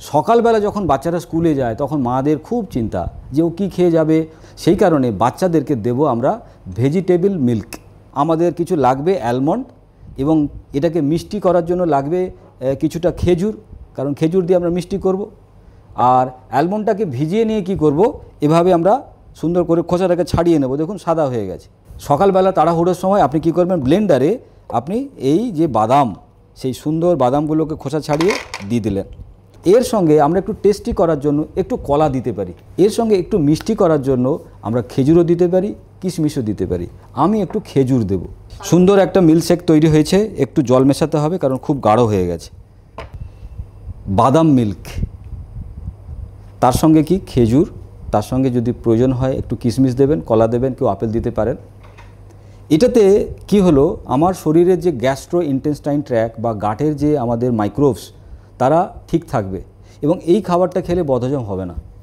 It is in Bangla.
সকালবেলা যখন বাচ্চারা স্কুলে যায় তখন মাদের খুব চিন্তা যে ও কী খেয়ে যাবে। সেই কারণে বাচ্চাদেরকে দেব আমরা ভেজিটেবল মিল্ক। আমাদের কিছু লাগবে অ্যালমন্ড, এবং এটাকে মিষ্টি করার জন্য লাগবে কিছুটা খেজুর, কারণ খেজুর দিয়ে আমরা মিষ্টি করব। আর অ্যালমন্ডটাকে ভিজিয়ে নিয়ে কি করব, এভাবে আমরা সুন্দর করে খোসাটাকে ছাড়িয়ে নেব। দেখুন সাদা হয়ে গেছে। সকালবেলা তাড়াহুড়োর সময় আপনি কি করবেন, ব্লেন্ডারে আপনি এই যে বাদাম, সেই সুন্দর বাদামগুলোকে খোসা ছাড়িয়ে দিয়ে দিলেন। এর সঙ্গে আমরা একটু টেস্টি করার জন্য একটু কলা দিতে পারি, এর সঙ্গে একটু মিষ্টি করার জন্য আমরা খেজুরও দিতে পারি, কিশমিশও দিতে পারি। আমি একটু খেজুর দেব। সুন্দর একটা মিল্কশেক তৈরি হয়েছে। একটু জল মেশাতে হবে কারণ খুব গাঢ় হয়ে গেছে। বাদাম মিল্ক, তার সঙ্গে কি খেজুর, তার সঙ্গে যদি প্রয়োজন হয় একটু কিশমিশ দেবেন, কলা দেবেন, কেউ আপেল দিতে পারেন। এটাতে কি হলো, আমার শরীরের যে গ্যাস্ট্রো ইন্টেস্টাইন ট্র্যাক বা গাটের যে আমাদের মাইক্রোবস, তারা ঠিক থাকবে এবং এই খাবারটা খেলে বদহজম হবে না।